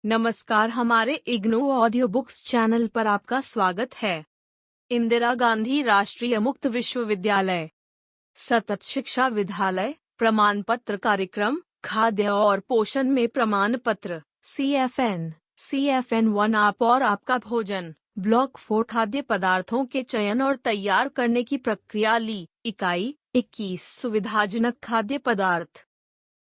नमस्कार, हमारे IGNOU audio books channel पर आपका स्वागत है। इंदिरा गांधी राष्ट्रीय मुक्त विश्वविद्यालय सतत शिक्षा विद्यालय प्रमाण पत्र कार्यक्रम खाद्य और पोषण में प्रमाण पत्र CFN 1 आप और आपका भोजन ब्लॉक 4 खाद्य पदार्थों के चयन और तैयार करने की प्रक्रिया ली। इकाई 21 सुविधाजनक खाद्य पदार्थ।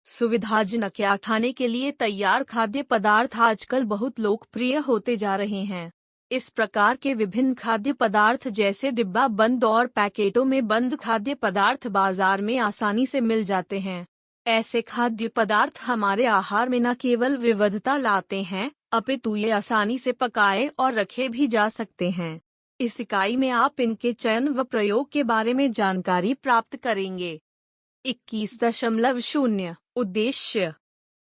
सुविधाजनक या खाने के लिए तैयार खाद्य पदार्थ आजकल बहुत लोकप्रिय होते जा रहे हैं। इस प्रकार के विभिन्न खाद्य पदार्थ जैसे डिब्बा बंद और पैकेटों में बंद खाद्य पदार्थ बाजार में आसानी से मिल जाते हैं। ऐसे खाद्य पदार्थ हमारे आहार में न केवल विविधता लाते हैं, अपितु ये आसानी से पकाए और रखे भी जा सकते हैं। इस इकाई में आप इनके चयन व प्रयोग के बारे में जानकारी प्राप्त करेंगे। 21.0 उद्देश्य।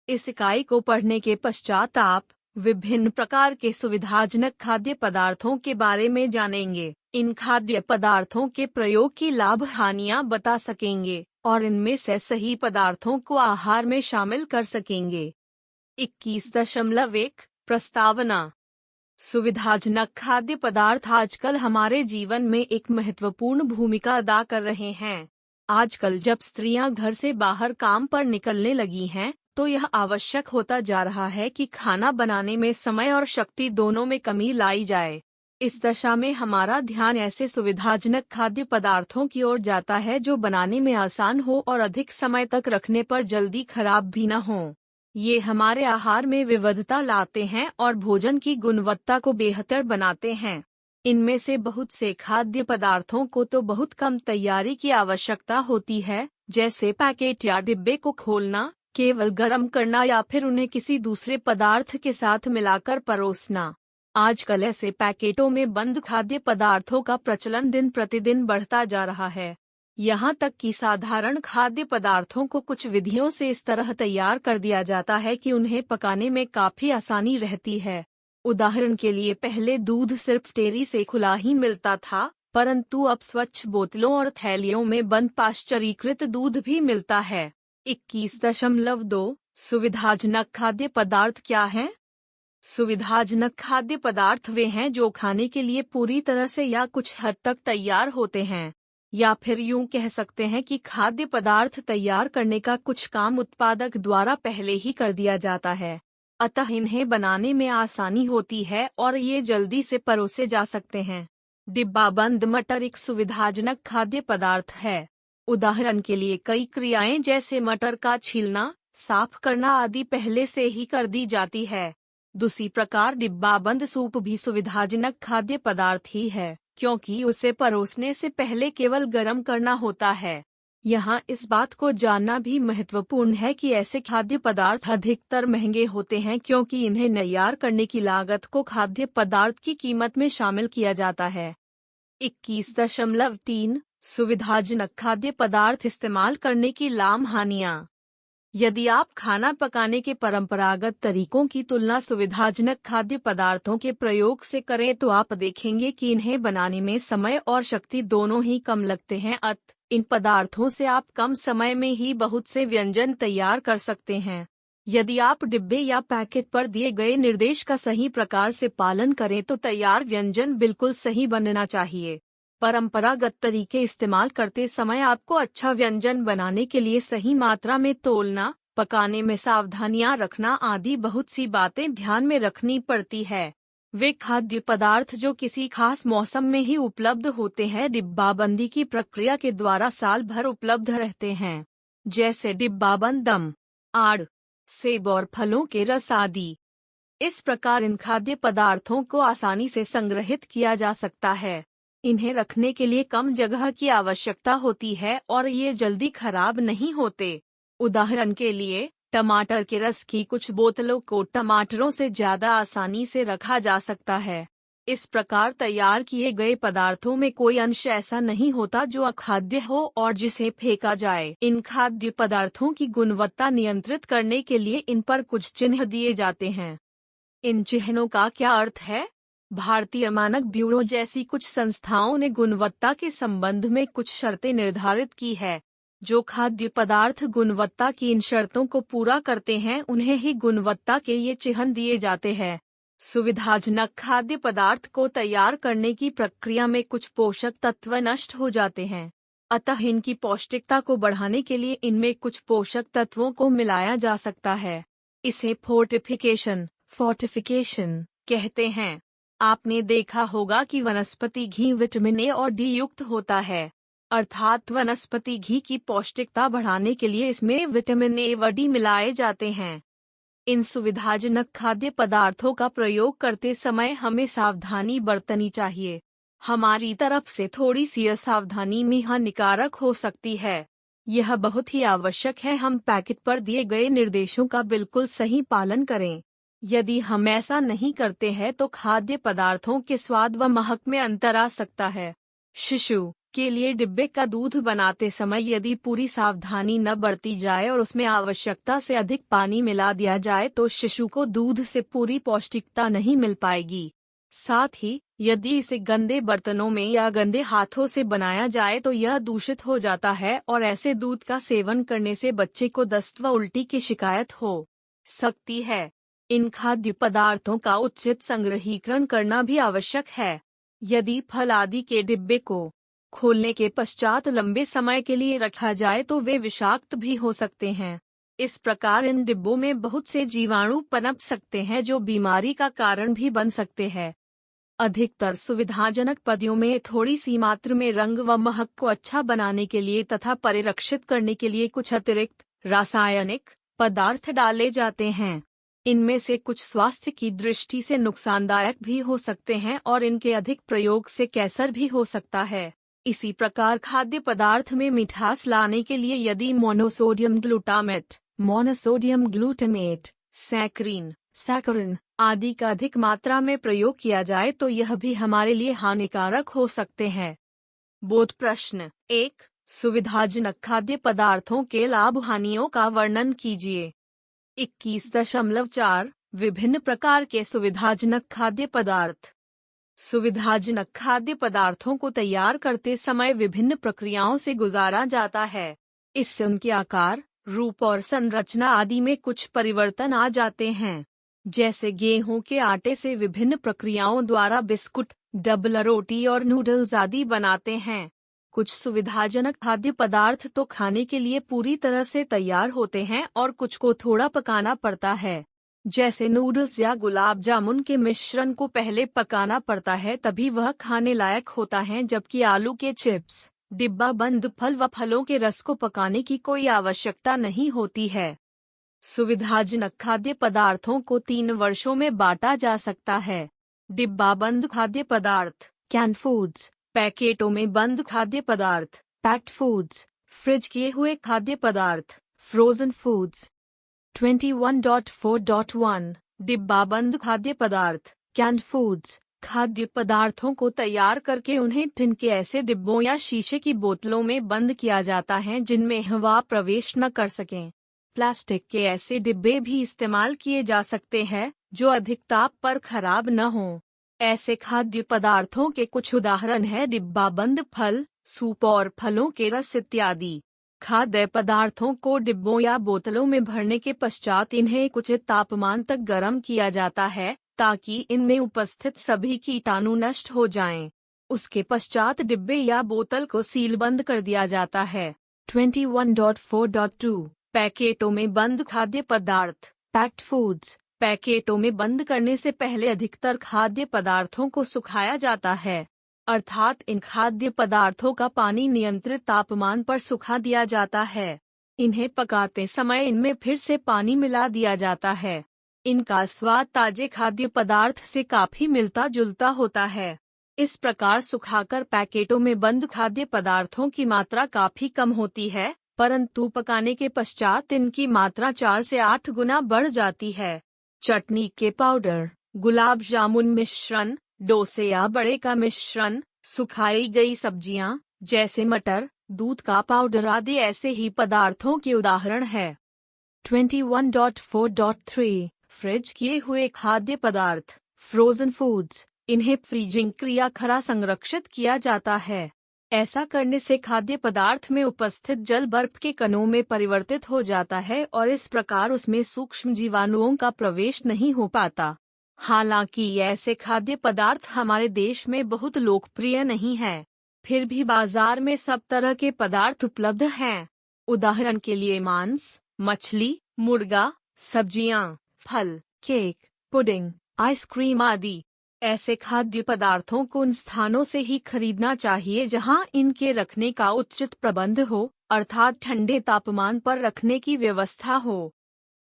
इस इकाई को पढ़ने के पश्चात आप विभिन्न प्रकार के सुविधाजनक खाद्य पदार्थों के बारे में जानेंगे। इन खाद्य पदार्थों के प्रयोग की लाभ हानियां बता सकेंगे और इनमें से सही पदार्थों को आहार में शामिल कर सकेंगे। 21.1 प्रस्तावना। सुविधाजनक खाद्य पदार्थ आजकल हमारे जीवन में एक महत्वपूर्ण भूमिका अदा कर रहे हैं। आजकल जब स्त्रियां घर से बाहर काम पर निकलने लगी हैं, तो यह आवश्यक होता जा रहा है कि खाना बनाने में समय और शक्ति दोनों में कमी लाई जाए। इस दशा में हमारा ध्यान ऐसे सुविधाजनक खाद्य पदार्थों की ओर जाता है जो बनाने में आसान हो और अधिक समय तक रखने पर जल्दी खराब भी न हो। ये हमारे आहार में विविधता लाते हैं और भोजन की गुणवत्ता को बेहतर बनाते हैं। इनमें से बहुत से खाद्य पदार्थों को तो बहुत कम तैयारी की आवश्यकता होती है, जैसे पैकेट या डिब्बे को खोलना, केवल गर्म करना या फिर उन्हें किसी दूसरे पदार्थ के साथ मिलाकर परोसना। आजकल ऐसे पैकेटों में बंद खाद्य पदार्थों का प्रचलन दिन प्रतिदिन बढ़ता जा रहा है। यहाँ तक कि साधारण खाद्य पदार्थों को कुछ विधियों से इस तरह तैयार कर दिया जाता है कि उन्हें पकाने में काफी आसानी रहती है। उदाहरण के लिए पहले दूध सिर्फ डेयरी से खुला ही मिलता था, परंतु अब स्वच्छ बोतलों और थैलियों में बंद पाश्चरीकृत दूध भी मिलता है। 21.2 सुविधाजनक खाद्य पदार्थ क्या हैं? सुविधाजनक खाद्य पदार्थ वे हैं जो खाने के लिए पूरी तरह से या कुछ हद तक तैयार होते हैं, या फिर यूं कह सकते हैं कि खाद्य पदार्थ तैयार करने का कुछ काम उत्पादक द्वारा पहले ही कर दिया जाता है, अतः इन्हें बनाने में आसानी होती है और ये जल्दी से परोसे जा सकते हैं। डिब्बाबंद मटर एक सुविधाजनक खाद्य पदार्थ है। उदाहरण के लिए कई क्रियाएं जैसे मटर का छीलना, साफ करना आदि पहले से ही कर दी जाती है। दूसरी प्रकार डिब्बाबंद सूप भी सुविधाजनक खाद्य पदार्थ ही है, क्योंकि उसे परोसने से पहले केवल गर्म करना होता है। यहाँ इस बात को जानना भी महत्वपूर्ण है कि ऐसे खाद्य पदार्थ अधिकतर महंगे होते हैं, क्योंकि इन्हें तैयार करने की लागत को खाद्य पदार्थ की कीमत में शामिल किया जाता है। 21.3 सुविधाजनक खाद्य पदार्थ इस्तेमाल करने की लाभ हानियाँ। यदि आप खाना पकाने के परंपरागत तरीकों की तुलना सुविधाजनक खाद्य पदार्थों के प्रयोग से करें तो आप देखेंगे कि इन्हें बनाने में समय और शक्ति दोनों ही कम लगते हैं। इन पदार्थों से आप कम समय में ही बहुत से व्यंजन तैयार कर सकते हैं। यदि आप डिब्बे या पैकेट पर दिए गए निर्देश का सही प्रकार से पालन करें तो तैयार व्यंजन बिल्कुल सही बनना चाहिए। परंपरागत तरीके इस्तेमाल करते समय आपको अच्छा व्यंजन बनाने के लिए सही मात्रा में तोलना, पकाने में सावधानियां रखना आदि बहुत सी बातें ध्यान में रखनी पड़ती है। वे खाद्य पदार्थ जो किसी खास मौसम में ही उपलब्ध होते हैं, डिब्बाबंदी की प्रक्रिया के द्वारा साल भर उपलब्ध रहते हैं, जैसे डिब्बाबंद आम, आड़, सेब और फलों के रस आदि। इस प्रकार इन खाद्य पदार्थों को आसानी से संग्रहित किया जा सकता है। इन्हें रखने के लिए कम जगह की आवश्यकता होती है और ये जल्दी खराब नहीं होते। उदाहरण के लिए टमाटर के रस की कुछ बोतलों को टमाटरों से ज्यादा आसानी से रखा जा सकता है। इस प्रकार तैयार किए गए पदार्थों में कोई अंश ऐसा नहीं होता जो अखाद्य हो और जिसे फेंका जाए। इन खाद्य पदार्थों की गुणवत्ता नियंत्रित करने के लिए इन पर कुछ चिन्ह दिए जाते हैं। इन चिन्हों का क्या अर्थ है? भारतीय मानक ब्यूरो जैसी कुछ संस्थाओं ने गुणवत्ता के संबंध में कुछ शर्तें निर्धारित की है। जो खाद्य पदार्थ गुणवत्ता की इन शर्तों को पूरा करते हैं उन्हें ही गुणवत्ता के ये चिह्न दिए जाते हैं। सुविधाजनक खाद्य पदार्थ को तैयार करने की प्रक्रिया में कुछ पोषक तत्व नष्ट हो जाते हैं, अतः इनकी पौष्टिकता को बढ़ाने के लिए इनमें कुछ पोषक तत्वों को मिलाया जा सकता है। इसे फोर्टिफिकेशन कहते हैं। आपने देखा होगा कि वनस्पति घी विटामिन ए और डी युक्त होता है, अर्थात वनस्पति घी की पौष्टिकता बढ़ाने के लिए इसमें विटामिन ए व डी मिलाए जाते हैं। इन सुविधाजनक खाद्य पदार्थों का प्रयोग करते समय हमें सावधानी बरतनी चाहिए। हमारी तरफ से थोड़ी सी असावधानी में हानिकारक हो सकती है। यह बहुत ही आवश्यक है हम पैकेट पर दिए गए निर्देशों का बिल्कुल सही पालन करें। यदि हम ऐसा नहीं करते हैं तो खाद्य पदार्थों के स्वाद व महक में अंतर आ सकता है। शिशु के लिए डिब्बे का दूध बनाते समय यदि पूरी सावधानी न बरती जाए और उसमें आवश्यकता से अधिक पानी मिला दिया जाए तो शिशु को दूध से पूरी पौष्टिकता नहीं मिल पाएगी। साथ ही यदि इसे गंदे बर्तनों में या गंदे हाथों से बनाया जाए तो यह दूषित हो जाता है और ऐसे दूध का सेवन करने से बच्चे को दस्त व उल्टी की शिकायत हो सकती है। इन खाद्य पदार्थों का उचित संग्रहीकरण करना भी आवश्यक है। यदि फल आदि के डिब्बे को खोलने के पश्चात लंबे समय के लिए रखा जाए तो वे विषाक्त भी हो सकते हैं। इस प्रकार इन डिब्बों में बहुत से जीवाणु पनप सकते हैं जो बीमारी का कारण भी बन सकते हैं। अधिकतर सुविधाजनक पदियों में थोड़ी सी मात्रा में रंग व महक को अच्छा बनाने के लिए तथा परिरक्षित करने के लिए कुछ अतिरिक्त रासायनिक पदार्थ डाले जाते हैं। इनमें से कुछ स्वास्थ्य की दृष्टि से नुकसानदायक भी हो सकते हैं और इनके अधिक प्रयोग से कैंसर भी हो सकता है। इसी प्रकार खाद्य पदार्थ में मिठास लाने के लिए यदि मोनोसोडियम ग्लूटामेट, सैकरिन आदि का अधिक मात्रा में प्रयोग किया जाए तो यह भी हमारे लिए हानिकारक हो सकते हैं। बोध प्रश्न 1। सुविधाजनक खाद्य पदार्थों के लाभ हानियों का वर्णन कीजिए। 21.4 विभिन्न प्रकार के सुविधाजनक खाद्य पदार्थ। सुविधाजनक खाद्य पदार्थों को तैयार करते समय विभिन्न प्रक्रियाओं से गुजारा जाता है। इससे उनके आकार, रूप और संरचना आदि में कुछ परिवर्तन आ जाते हैं। जैसे गेहूं के आटे से विभिन्न प्रक्रियाओं द्वारा बिस्कुट, डबल रोटी और नूडल्स आदि बनाते हैं। कुछ सुविधाजनक खाद्य पदार्थ तो खाने के लिए पूरी तरह से तैयार होते हैं और कुछ को थोड़ा पकाना पड़ता है। जैसे नूडल्स या गुलाब जामुन के मिश्रण को पहले पकाना पड़ता है तभी वह खाने लायक होता है, जबकि आलू के चिप्स, डिब्बा बंद फल व फलों के रस को पकाने की कोई आवश्यकता नहीं होती है। सुविधाजनक खाद्य पदार्थों को 3 वर्षों में बांटा जा सकता है। डिब्बा बंद खाद्य पदार्थ, कैन फूड्स, पैकेटों में बंद खाद्य पदार्थ, पैक्ड फूड्स, फ्रिज किए हुए खाद्य पदार्थ, फ्रोजन फूड्स। 21.4.1 डिब्बा बंद खाद्य पदार्थ, कैन फूड्स, खाद्य पदार्थों को तैयार करके उन्हें टिन के ऐसे डिब्बों या शीशे की बोतलों में बंद किया जाता है जिनमें हवा प्रवेश न कर सकें। प्लास्टिक के ऐसे डिब्बे भी इस्तेमाल किए जा सकते हैं जो अधिक ताप पर खराब न हों। ऐसे खाद्य पदार्थों के कुछ उदाहरण हैं डिब्बा बंद फल, सूप और फलों के रस इत्यादि। खाद्य पदार्थों को डिब्बों या बोतलों में भरने के पश्चात इन्हें एक उचित तापमान तक गर्म किया जाता है ताकि इनमें उपस्थित सभी कीटाणु नष्ट हो जाएं। उसके पश्चात डिब्बे या बोतल को सीलबंद कर दिया जाता है। 21.4.2 पैकेटों में बंद खाद्य पदार्थ, पैक्ड फूड्स। पैकेटों में बंद करने से पहले अधिकतर खाद्य पदार्थों को सुखाया जाता है, अर्थात इन खाद्य पदार्थों का पानी नियंत्रित तापमान पर सुखा दिया जाता है। इन्हें पकाते समय इनमें फिर से पानी मिला दिया जाता है। इनका स्वाद ताजे खाद्य पदार्थ से काफी मिलता जुलता होता है। इस प्रकार सुखाकर पैकेटों में बंद खाद्य पदार्थों की मात्रा काफी कम होती है, परंतु पकाने के पश्चात इनकी मात्रा 4 से 8 गुना बढ़ जाती है। चटनी के पाउडर, गुलाब जामुन मिश्रण, डोसे या बड़े का मिश्रण, सुखाई गई सब्जियां जैसे मटर, दूध का पाउडर आदि ऐसे ही पदार्थों के उदाहरण है। 21.4.3 फ्रिज किए हुए खाद्य पदार्थ, फ्रोजन फूड्स। इन्हें फ्रीजिंग क्रिया खरा संरक्षित किया जाता है। ऐसा करने से खाद्य पदार्थ में उपस्थित जल बर्फ के कणों में परिवर्तित हो जाता है और इस प्रकार उसमें सूक्ष्म जीवाणुओं का प्रवेश नहीं हो पाता। हालांकि ऐसे खाद्य पदार्थ हमारे देश में बहुत लोकप्रिय नहीं है, फिर भी बाजार में सब तरह के पदार्थ उपलब्ध हैं। उदाहरण के लिए मांस, मछली, मुर्गा, सब्जियां, फल, केक, पुडिंग, आइसक्रीम आदि। ऐसे खाद्य पदार्थों को उन स्थानों से ही खरीदना चाहिए जहां इनके रखने का उचित प्रबंध हो, अर्थात ठंडे तापमान पर रखने की व्यवस्था हो।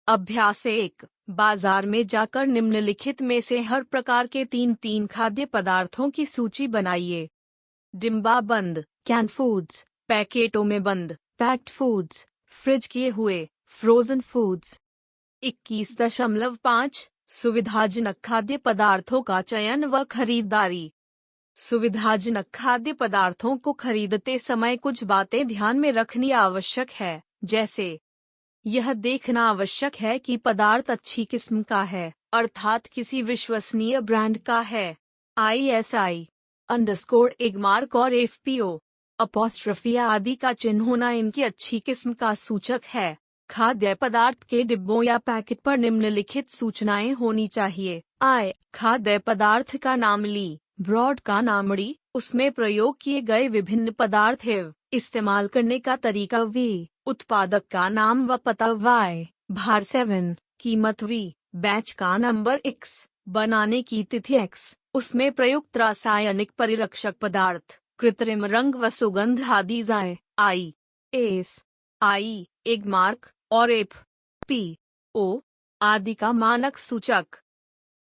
अभ्यास 1। बाजार में जाकर निम्नलिखित में से हर प्रकार के 3 खाद्य पदार्थों की सूची बनाइए। डिब्बा बंद, कैन फूड्स, पैकेटों में बंद, पैक्ड फूड्स, फ्रिज किए हुए, फ्रोजन फूड्स। 21.5 सुविधाजनक खाद्य पदार्थों का चयन व खरीदारी। सुविधाजनक खाद्य पदार्थों को खरीदते समय कुछ बातें ध्यान में रखनी आवश्यक है, जैसे यह देखना आवश्यक है कि पदार्थ अच्छी किस्म का है, अर्थात किसी विश्वसनीय ब्रांड का है। ISI अंडरस्कोर एगमार्क और FPO अपॉस्ट्रफी आदि का चिन्ह होना इनकी अच्छी किस्म का सूचक है। खाद्य पदार्थ के डिब्बों या पैकेट पर निम्नलिखित सूचनाएं होनी चाहिए। खाद्य पदार्थ का नामली, ब्रॉड का नामड़ी, उसमें प्रयोग किए गए विभिन्न पदार्थ इस्तेमाल करने का तरीका उत्पादक का नाम व पता भार 7, कीमत बैच का नंबर X, बनाने की तिथि X, उसमें प्रयुक्त रासायनिक परिरक्षक पदार्थ, कृत्रिम रंग व सुगंध आदि ISI एगमार्क और FPO आदि का मानक सूचक।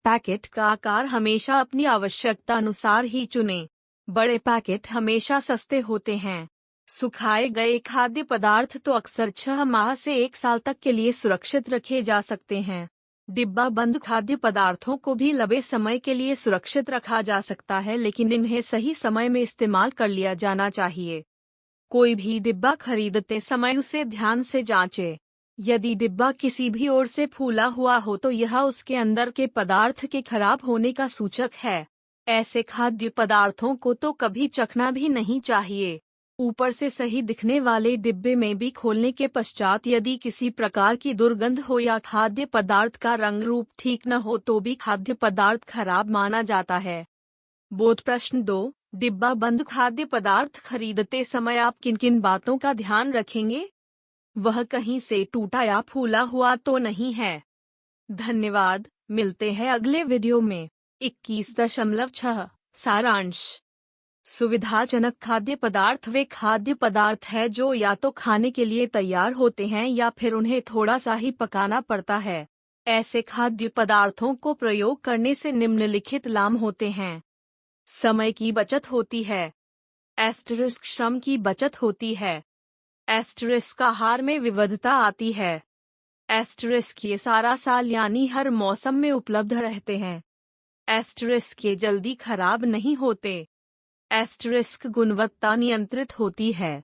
पैकेट का आकार हमेशा अपनी आवश्यकता अनुसार ही चुनें। बड़े पैकेट हमेशा सस्ते होते हैं। सुखाए गए खाद्य पदार्थ तो अक्सर 6 माह से 1 साल तक के लिए सुरक्षित रखे जा सकते हैं। डिब्बा बंद खाद्य पदार्थों को भी लंबे समय के लिए सुरक्षित रखा जा सकता है, लेकिन इन्हें सही समय में इस्तेमाल कर लिया जाना चाहिए। कोई भी डिब्बा खरीदते समय उसे ध्यान से जांचें। यदि डिब्बा किसी भी ओर से फूला हुआ हो तो यह उसके अंदर के पदार्थ के खराब होने का सूचक है। ऐसे खाद्य पदार्थों को तो कभी चखना भी नहीं चाहिए। ऊपर से सही दिखने वाले डिब्बे में भी खोलने के पश्चात यदि किसी प्रकार की दुर्गंध हो या खाद्य पदार्थ का रंग रूप ठीक न हो तो भी खाद्य पदार्थ खराब माना जाता है। बोध प्रश्न 2। डिब्बा बंद खाद्य पदार्थ खरीदते समय आप किन किन बातों का ध्यान रखेंगे? वह कहीं से टूटा या फूला हुआ तो नहीं है। धन्यवाद, मिलते हैं अगले वीडियो में। 21.6 सारांश। सुविधाजनक खाद्य पदार्थ वे खाद्य पदार्थ है जो या तो खाने के लिए तैयार होते हैं या फिर उन्हें थोड़ा सा ही पकाना पड़ता है। ऐसे खाद्य पदार्थों को प्रयोग करने से निम्नलिखित लाभ होते हैं। समय की बचत होती है। एस्टरिस्क श्रम की बचत होती है। एस्टरिस्क आहार में विविधता आती है। एस्टरिस्क ये सारा साल यानी हर मौसम में उपलब्ध रहते हैं। एस्टरिस्क ये जल्दी खराब नहीं होते। एस्टरिस्क गुणवत्ता नियंत्रित होती है।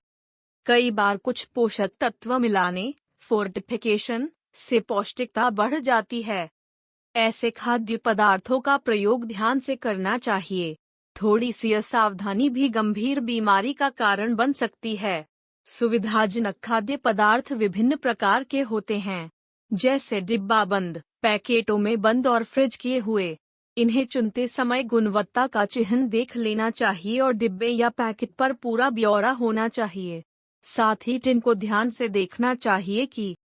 कई बार कुछ पोषक तत्व मिलाने फोर्टिफिकेशन से पौष्टिकता बढ़ जाती है। ऐसे खाद्य पदार्थों का प्रयोग ध्यान से करना चाहिए। थोड़ी सी असावधानी भी गंभीर बीमारी का कारण बन सकती है। सुविधाजनक खाद्य पदार्थ विभिन्न प्रकार के होते हैं, जैसे डिब्बा बंद, पैकेटों में बंद और फ्रिज किए हुए। इन्हें चुनते समय गुणवत्ता का चिन्ह देख लेना चाहिए और डिब्बे या पैकेट पर पूरा ब्यौरा होना चाहिए। साथ ही टिन को ध्यान से देखना चाहिए कि